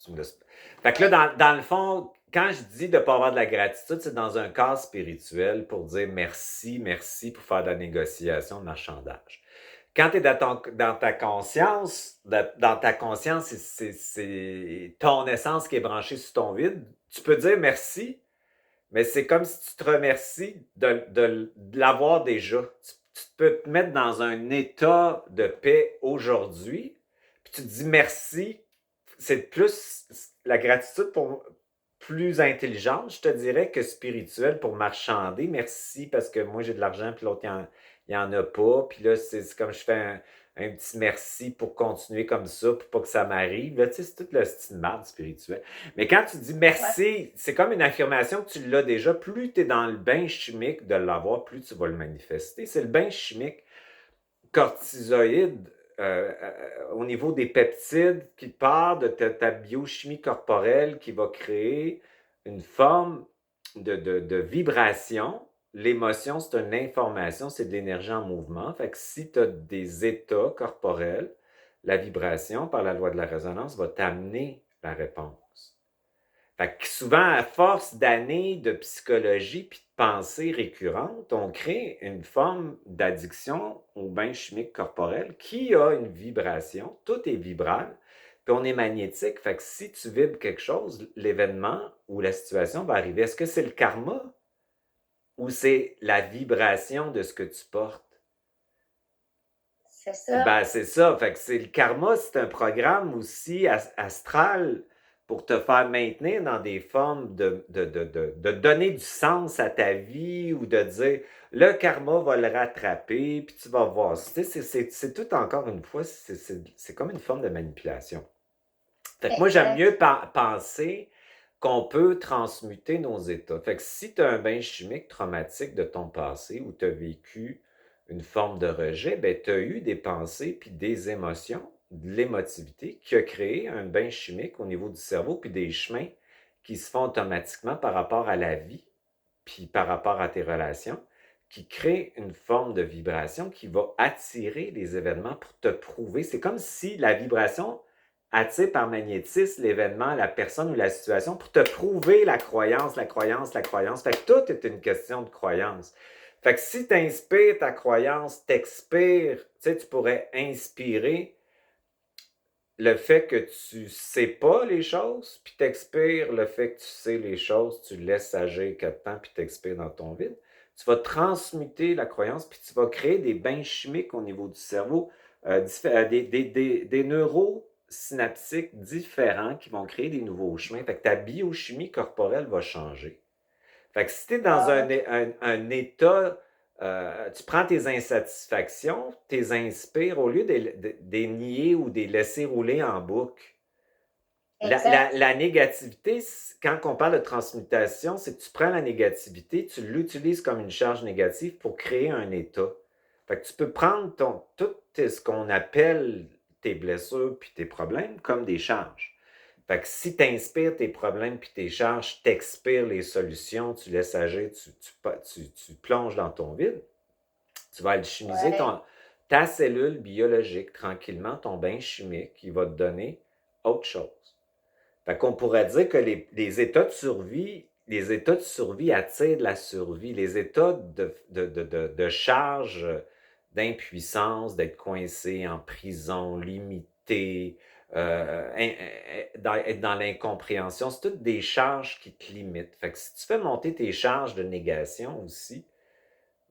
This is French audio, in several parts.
tu me laisses. Fait que là, dans le fond, quand je dis de ne pas avoir de la gratitude, c'est dans un cadre spirituel pour dire merci, merci pour faire de la négociation de marchandage. Quand tu es dans ta conscience, dans ta conscience, c'est ton essence qui est branchée sur ton vide, tu peux dire merci, mais c'est comme si tu te remercies de l'avoir déjà. Tu peux te mettre dans un état de paix aujourd'hui, puis tu te dis merci. C'est plus la gratitude pour plus intelligente, je te dirais, que spirituelle pour marchander. Merci parce que moi j'ai de l'argent, puis l'autre il en a pas. Puis là, c'est comme je fais un petit merci pour continuer comme ça, pour pas que ça m'arrive. Là, tu sais, c'est tout le style marde spirituel. Mais quand tu dis Ouais. merci, c'est comme une affirmation que tu l'as déjà. Plus tu es dans le bain chimique de l'avoir, plus tu vas le manifester. C'est le bain chimique cortisoïde au niveau des peptides qui part de ta biochimie corporelle qui va créer une forme de vibration. L'émotion, c'est une information, c'est de l'énergie en mouvement. Fait que si tu as des états corporels, la vibration, par la loi de la résonance, va t'amener la réponse. Fait que souvent, à force d'années de psychologie puis de pensées récurrentes, on crée une forme d'addiction au bain chimique corporel qui a une vibration. Tout est vibral, puis on est magnétique. Fait que si tu vibres quelque chose, l'événement ou la situation va arriver. Est-ce que c'est le karma ou c'est la vibration de ce que tu portes? C'est ça. Ben, c'est ça. Fait que c'est le karma, c'est un programme aussi astral pour te faire maintenir dans des formes de donner du sens à ta vie ou de dire le karma va le rattraper, puis tu vas voir. Tu sais, c'est tout encore une fois, c'est comme une forme de manipulation. Fait que moi, j'aime Exact. mieux penser qu'on peut transmuter nos états. Fait que si tu as un bain chimique traumatique de ton passé où tu as vécu une forme de rejet, ben, tu as eu des pensées puis des émotions, de l'émotivité qui a créé un bain chimique au niveau du cerveau puis des chemins qui se font automatiquement par rapport à la vie puis par rapport à tes relations qui créent une forme de vibration qui va attirer les événements pour te prouver. C'est comme si la vibration attire par magnétisme l'événement, la personne ou la situation pour te prouver la croyance, la croyance, la croyance. Fait que tout est une question de croyance. Fait que si tu inspires ta croyance, t'expires, tu sais, tu pourrais inspirer le fait que tu sais pas les choses, puis t'expires le fait que tu sais les choses, tu laisses agir quelque temps, puis t'expires dans ton vide. Tu vas transmuter la croyance, puis tu vas créer des bains chimiques au niveau du cerveau, des neurosynaptiques différents qui vont créer des nouveaux chemins. Fait que ta biochimie corporelle va changer. Fait que si tu es dans Wow. un état, tu prends tes insatisfactions, tes inspires, au lieu de nier ou de les laisser rouler en boucle. Exact. La négativité, quand on parle de transmutation, c'est que tu prends la négativité, tu l'utilises comme une charge négative pour créer un état. Fait que tu peux prendre tout ce qu'on appelle tes blessures puis tes problèmes comme des charges. Fait que si tu inspires tes problèmes puis tes charges, tu expires les solutions, tu laisses agir, tu plonges dans ton vide, tu vas alchimiser Ouais. ta cellule biologique tranquillement, ton bain chimique, qui va te donner autre chose. Fait qu'on pourrait dire que les états de survie, les états de survie attirent de la survie. Les états de charge, d'impuissance, d'être coincé en prison, limité, être dans l'incompréhension, c'est toutes des charges qui te limitent. Fait que si tu fais monter tes charges de négation aussi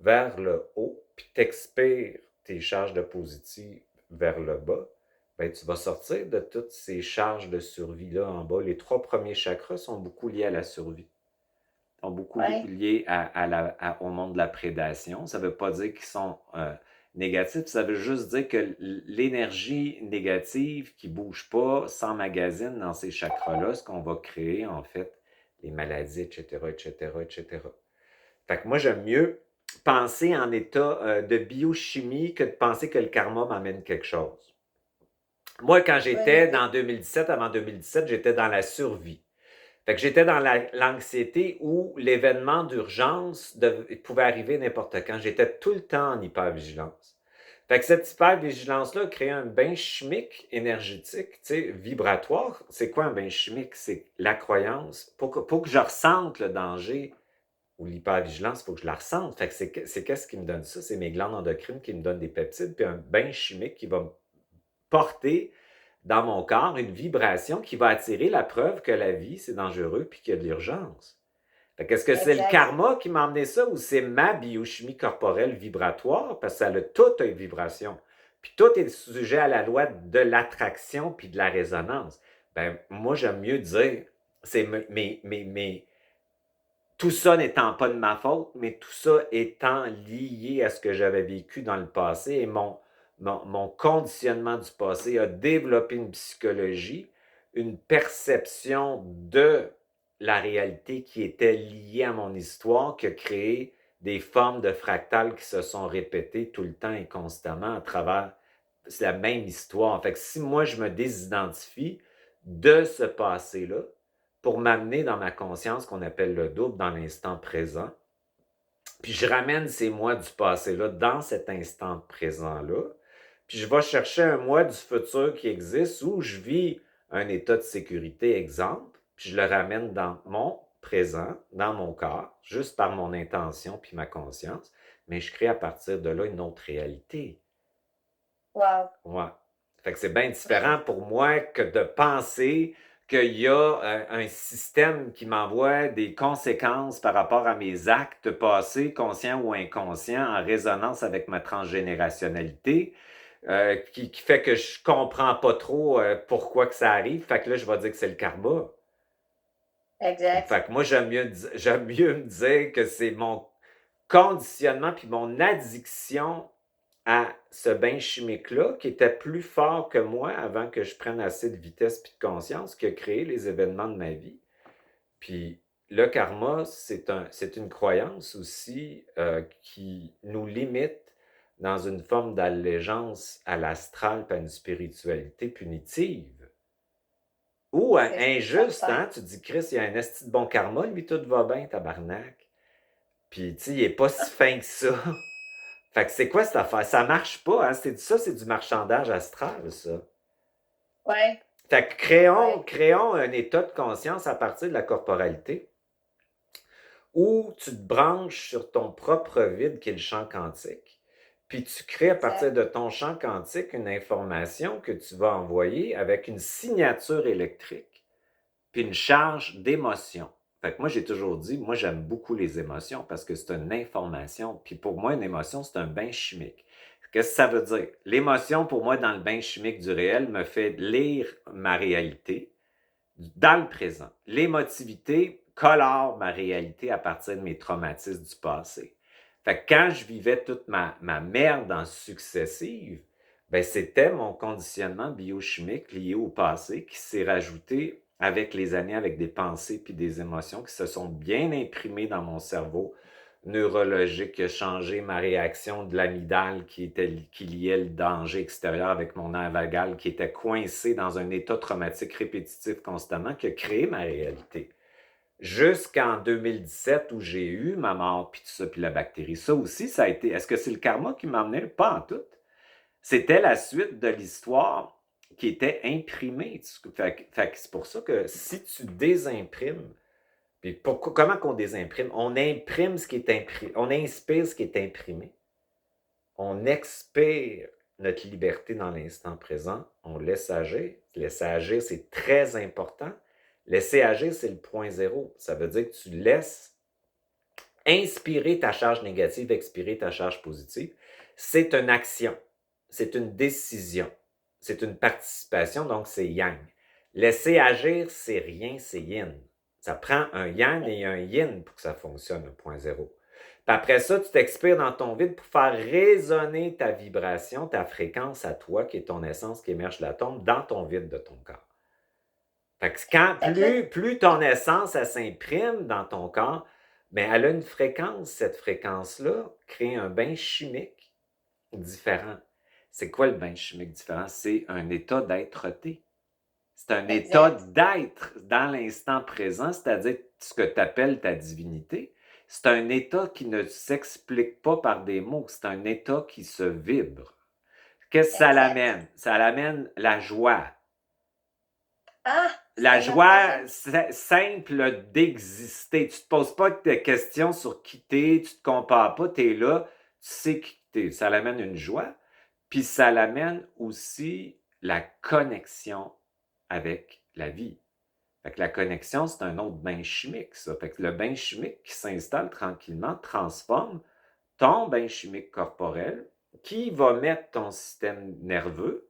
vers le haut, puis t'expires tes charges de positif vers le bas, ben, tu vas sortir de toutes ces charges de survie-là en bas. Les trois premiers chakras sont beaucoup liés à la survie, sont beaucoup Ouais. liés au monde de la prédation. Ça ne veut pas dire qu'ils sont négatifs, ça veut juste dire que l'énergie négative qui ne bouge pas s'emmagasine dans ces chakras-là, ce qu'on va créer en fait, les maladies, etc., etc., etc. Fait que moi, j'aime mieux penser en état de biochimie que de penser que le karma m'amène quelque chose. Moi, quand j'étais Ouais. dans 2017, avant 2017, j'étais dans la survie. Fait que j'étais dans l'anxiété où l'événement d'urgence pouvait arriver n'importe quand. J'étais tout le temps en hypervigilance. Fait que cette hypervigilance-là crée un bain chimique énergétique, tu sais, vibratoire. C'est quoi un bain chimique? C'est la croyance. Pour que je ressente le danger ou l'hypervigilance, il faut que je la ressente. Fait que c'est qu'est-ce qui me donne ça? C'est mes glandes endocrines qui me donnent des peptides, puis un bain chimique qui va me porter dans mon corps une vibration qui va attirer la preuve que la vie, c'est dangereux puis qu'il y a de l'urgence. Fait que est-ce que c'est le Exact. karma qui m'a emmené ça ou c'est ma biochimie corporelle vibratoire? Parce que ça a tout une vibration. Puis tout est sujet à la loi de l'attraction puis de la résonance. Ben, moi, j'aime mieux dire, c'est tout ça n'étant pas de ma faute, mais tout ça étant lié à ce que j'avais vécu dans le passé et mon conditionnement du passé a développé une psychologie, une perception de la réalité qui était liée à mon histoire, qui a créé des formes de fractales qui se sont répétées tout le temps et constamment à travers la même histoire. Fait que si moi je me désidentifie de ce passé-là, pour m'amener dans ma conscience qu'on appelle le double dans l'instant présent. Puis je ramène ces moi du passé-là dans cet instant présent-là. Puis je vais chercher un moi du futur qui existe où je vis un état de sécurité, exemple, puis je le ramène dans mon présent, dans mon corps, juste par mon intention puis ma conscience, mais je crée à partir de là une autre réalité. Wow. Ouais. Fait que c'est bien différent pour moi que de penser qu'il y a un système qui m'envoie des conséquences par rapport à mes actes passés, conscients ou inconscients, en résonance avec ma transgénérationnalité, qui fait que je comprends pas trop pourquoi que ça arrive. Fait que là, je vais dire que c'est le karma. Exact. Fait que moi, j'aime mieux me dire que c'est mon conditionnement puis mon addiction à ce bain chimique-là, qui était plus fort que moi avant que je prenne assez de vitesse puis de conscience, qui a créé les événements de ma vie. Puis le karma, c'est une croyance aussi qui nous limite dans une forme d'allégeance à l'astral et à une spiritualité punitive. Ou injuste, hein? Tu te dis, Chris, il y a un esti de bon karma, lui, tout va bien, tabarnak. Puis, tu sais, il est pas si fin que ça. Fait que c'est quoi cette affaire? Ça marche pas, hein? C'est du marchandage astral, ça. Ouais. Fait que créons un état de conscience à partir de la corporalité où tu te branches sur ton propre vide qui est le champ quantique. Puis tu crées à partir de ton champ quantique une information que tu vas envoyer avec une signature électrique puis une charge d'émotion. Fait que moi, j'ai toujours dit, moi, j'aime beaucoup les émotions parce que c'est une information. Puis pour moi, une émotion, c'est un bain chimique. Qu'est-ce que ça veut dire? L'émotion, pour moi, dans le bain chimique du réel, me fait lire ma réalité dans le présent. L'émotivité colore ma réalité à partir de mes traumatismes du passé. Fait que quand je vivais toute ma merde en successive, ben c'était mon conditionnement biochimique lié au passé qui s'est rajouté avec les années, avec des pensées puis des émotions qui se sont bien imprimées dans mon cerveau neurologique, qui a changé ma réaction de l'amygdale qui liait le danger extérieur avec mon nerf vagal qui était coincé dans un état traumatique répétitif constamment qui a créé ma réalité. Jusqu'en 2017 où j'ai eu ma mort, puis tout ça, puis la bactérie. Ça aussi, ça a été... Est-ce que c'est le karma qui m'a amené? Pas en tout. C'était la suite de l'histoire qui était imprimée. Fait que c'est pour ça que si tu désimprimes, puis comment qu'on désimprime? On imprime ce qui est imprimé, on inspire ce qui est imprimé, on expire notre liberté dans l'instant présent, on laisse agir. Laisser agir, c'est très important. Laisser agir, c'est le point zéro. Ça veut dire que tu laisses inspirer ta charge négative, expirer ta charge positive. C'est une action, c'est une décision, c'est une participation, donc c'est yang. Laisser agir, c'est rien, c'est yin. Ça prend un yang et un yin pour que ça fonctionne, le point zéro. Puis après ça, tu t'expires dans ton vide pour faire résonner ta vibration, ta fréquence à toi, qui est ton essence qui émerge de l'atome, dans ton vide de ton corps. Fait que quand plus ton essence, elle s'imprime dans ton corps, bien, elle a une fréquence. Cette fréquence-là crée un bain chimique différent. C'est quoi le bain chimique différent? C'est un état d'être-té. C'est un état d'être dans l'instant présent, c'est-à-dire ce que tu appelles ta divinité. C'est un état qui ne s'explique pas par des mots, c'est un état qui se vibre. Qu'est-ce que ça exact. l'amène? Ça l'amène la joie. Ah, La c'était ma joie prochaine. simple d'exister. Tu ne te poses pas de questions sur qui t'es, tu ne te compares pas, tu es là, tu sais qui t'es. Ça l'amène une joie. Puis ça l'amène aussi la connexion avec la vie. Fait que la connexion, c'est un autre bain chimique, ça. Fait que le bain chimique qui s'installe tranquillement transforme ton bain chimique corporel qui va mettre ton système nerveux,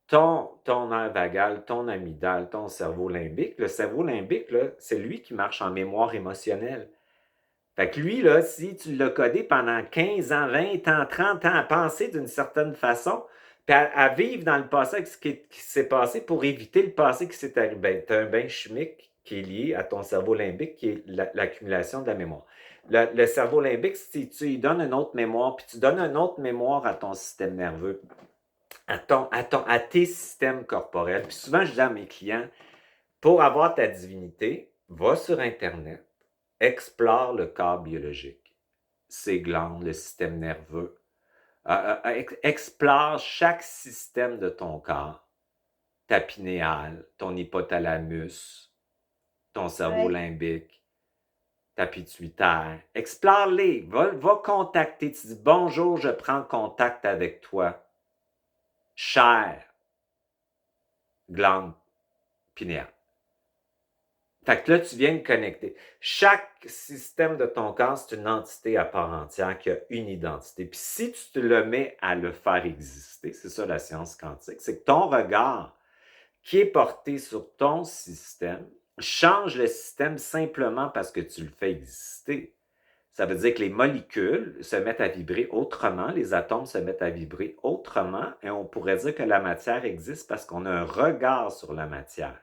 ton nerf vagal, ton amygdale, ton cerveau limbique. Le cerveau limbique, là, c'est lui qui marche en mémoire émotionnelle. Fait que lui, là, si tu l'as codé pendant 15 ans, 20 ans, 30 ans à penser d'une certaine façon, puis à vivre dans le passé avec ce qui s'est passé pour éviter le passé qui s'est arrivé, ben, tu as un bain chimique qui est lié à ton cerveau limbique, qui est l'accumulation de la mémoire. Le cerveau limbique, si tu lui donnes une autre mémoire, puis tu donnes une autre mémoire à ton système nerveux, à tes systèmes corporels. Puis souvent, je dis à mes clients, pour avoir ta divinité, va sur Internet, explore le corps biologique, ses glandes, le système nerveux. Explore chaque système de ton corps, ta pinéale, ton hypothalamus, ton cerveau Ouais. limbique, ta pituitaire. Explore-les, va contacter. Tu dis bonjour, je prends contact avec toi. Cher glande pinéale. Fait que là, tu viens de connecter. Chaque système de ton corps, c'est une entité à part entière qui a une identité. Puis si tu te le mets à le faire exister, c'est ça la science quantique, c'est que ton regard qui est porté sur ton système change le système simplement parce que tu le fais exister. Ça veut dire que les molécules se mettent à vibrer autrement, les atomes se mettent à vibrer autrement, et on pourrait dire que la matière existe parce qu'on a un regard sur la matière.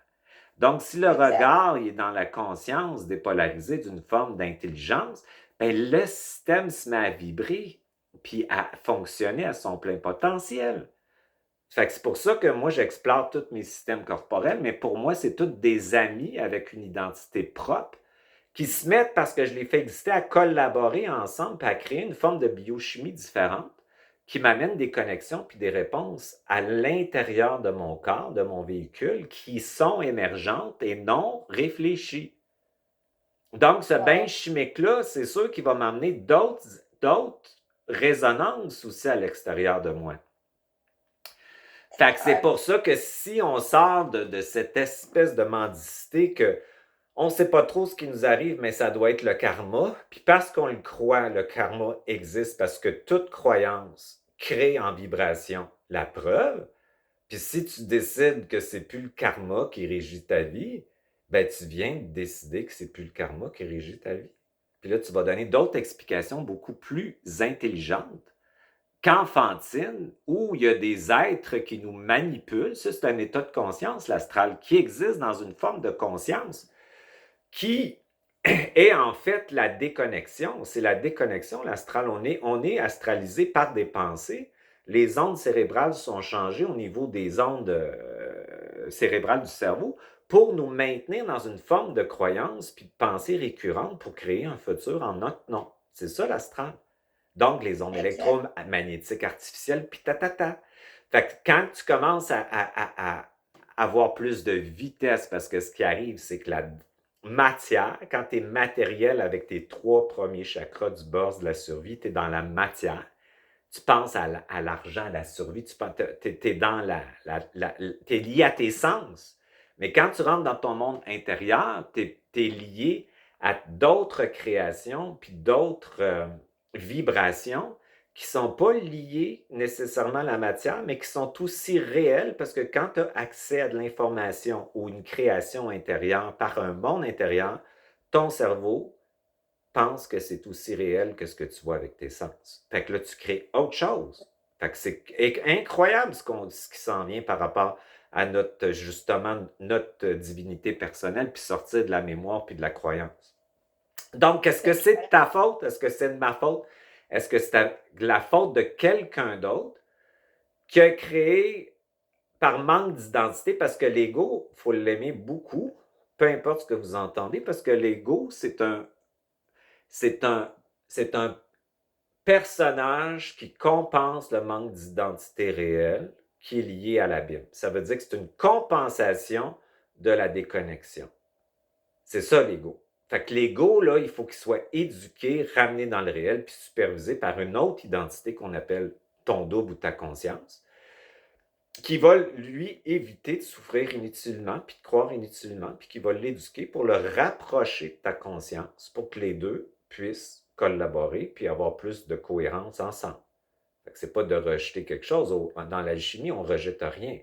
Donc, si le Exact. regard il est dans la conscience dépolarisée d'une forme d'intelligence, ben, le système se met à vibrer puis à fonctionner à son plein potentiel. Fait que c'est pour ça que moi, j'explore tous mes systèmes corporels, mais pour moi, c'est tous des amis avec une identité propre qui se mettent, parce que je les fais exister, à collaborer ensemble et à créer une forme de biochimie différente qui m'amène des connexions puis des réponses à l'intérieur de mon corps, de mon véhicule, qui sont émergentes et non réfléchies. Donc, ce bain Wow. chimique-là, c'est sûr qu'il va m'amener d'autres résonances aussi à l'extérieur de moi. Fait que c'est Ouais. pour ça que si on sort de cette espèce de mendicité que on ne sait pas trop ce qui nous arrive, mais ça doit être le karma. Puis parce qu'on le croit, le karma existe parce que toute croyance crée en vibration la preuve. Puis si tu décides que c'est plus le karma qui régit ta vie, ben tu viens de décider que c'est plus le karma qui régit ta vie. Puis là, tu vas donner d'autres explications beaucoup plus intelligentes qu'enfantines, où il y a des êtres qui nous manipulent. Ça, c'est un état de conscience, l'astral, qui existe dans une forme de conscience qui est en fait la déconnexion. C'est la déconnexion, l'astral. On est astralisé par des pensées. Les ondes cérébrales sont changées au niveau des ondes cérébrales du cerveau pour nous maintenir dans une forme de croyance puis de pensée récurrente pour créer un futur en notre nom. C'est ça l'astral. Donc, les ondes Exact. électromagnétiques artificielles, puis tatata. Fait que quand tu commences à avoir plus de vitesse, parce que ce qui arrive, c'est que la matière, quand tu es matériel avec tes trois premiers chakras du boss de la survie, tu es dans la matière. Tu penses à l'argent, à la survie, tu es dans t'es lié à tes sens. Mais quand tu rentres dans ton monde intérieur, tu es lié à d'autres créations, puis d'autres vibrations qui ne sont pas liées nécessairement à la matière, mais qui sont aussi réelles parce que quand tu as accès à de l'information ou une création intérieure par un monde intérieur, ton cerveau pense que c'est aussi réel que ce que tu vois avec tes sens. Fait que là, tu crées autre chose. Fait que c'est incroyable ce qui s'en vient par rapport à justement, notre divinité personnelle, puis sortir de la mémoire puis de la croyance. Donc, est-ce que C'est c'est de clair. ta faute? Est-ce que c'est de ma faute? Est-ce que c'est de la faute de quelqu'un d'autre qui a créé par manque d'identité? Parce que l'ego, il faut l'aimer beaucoup, peu importe ce que vous entendez, parce que l'ego, c'est un, c'est un personnage qui compense le manque d'identité réelle qui est lié à l'abîme. Ça veut dire que c'est une compensation de la déconnexion. C'est ça l'ego. Fait que l'ego, là, il faut qu'il soit éduqué, ramené dans le réel, puis supervisé par une autre identité qu'on appelle ton double ou ta conscience, qui va lui éviter de souffrir inutilement, puis de croire inutilement, puis qui va l'éduquer pour le rapprocher de ta conscience, pour que les deux puissent collaborer, puis avoir plus de cohérence ensemble. Fait que c'est pas de rejeter quelque chose. Dans l'alchimie, on rejette rien.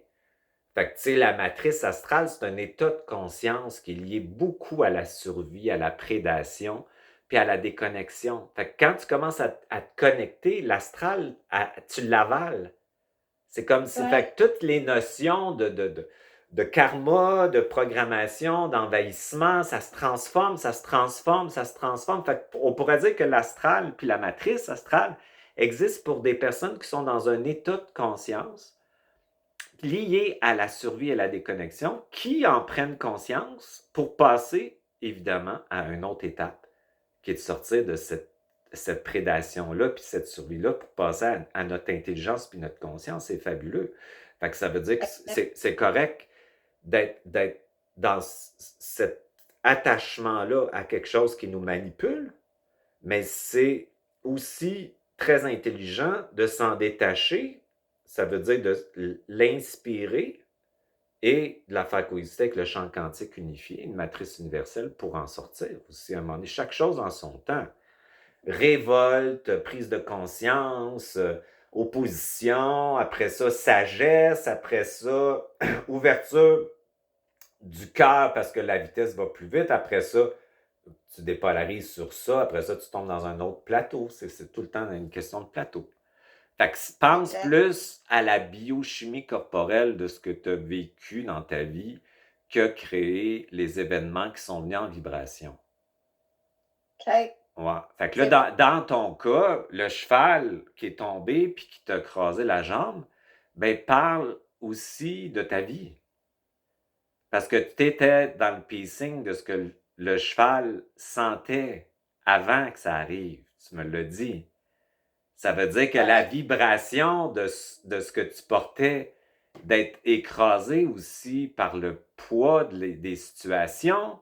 Fait que, tu sais, la matrice astrale, c'est un état de conscience qui est lié beaucoup à la survie, à la prédation, puis à la déconnexion. Fait que quand tu commences à te connecter, l'astral, tu l'avales. C'est comme si, Ouais. fait que toutes les notions de karma, de programmation, d'envahissement, ça se transforme, ça se transforme, ça se transforme. Fait qu'on pourrait dire que l'astral puis la matrice astrale existent pour des personnes qui sont dans un état de conscience lié à la survie et à la déconnexion, qui en prennent conscience pour passer, évidemment, à une autre étape, qui est de sortir de cette prédation-là, puis cette survie-là, pour passer à notre intelligence puis notre conscience. C'est fabuleux. Fait que ça veut dire que c'est correct d'être dans cet attachement-là à quelque chose qui nous manipule, mais c'est aussi très intelligent de s'en détacher. Ça veut dire de l'inspirer et de la faire coexister avec le champ quantique unifié, une matrice universelle pour en sortir aussi à un moment donné. Chaque chose en son temps. Révolte, prise de conscience, opposition, après ça, sagesse, après ça, ouverture du cœur parce que la vitesse va plus vite, après ça, tu dépolarises sur ça, après ça, tu tombes dans un autre plateau. C'est tout le temps une question de plateau. Fait que pense Exact. plus à la biochimie corporelle de ce que tu as vécu dans ta vie que créer les événements qui sont venus en vibration. OK. Ouais. Fait que là, dans ton cas, le cheval qui est tombé puis qui t'a crasé la jambe, ben parle aussi de ta vie. Parce que tu étais dans le pacing de ce que le cheval sentait avant que ça arrive. Tu me l'as dit. Ça veut dire que la vibration de ce que tu portais, d'être écrasé aussi par le poids des situations,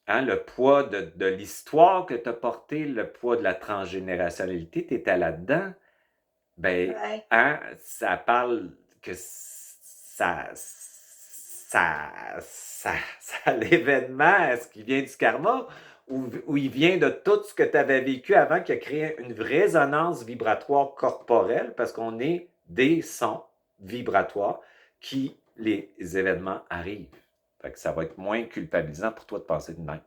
hein, le poids de l'histoire que tu as porté, le poids de la transgénérationnalité, tu étais là-dedans, ben, Ouais. hein, ça parle que l'événement, est-ce qu'il vient du karma ou il vient de tout ce que tu avais vécu avant qui a créé une résonance vibratoire corporelle parce qu'on est des sons vibratoires qui les événements arrivent. Fait que ça va être moins culpabilisant pour toi de passer de même.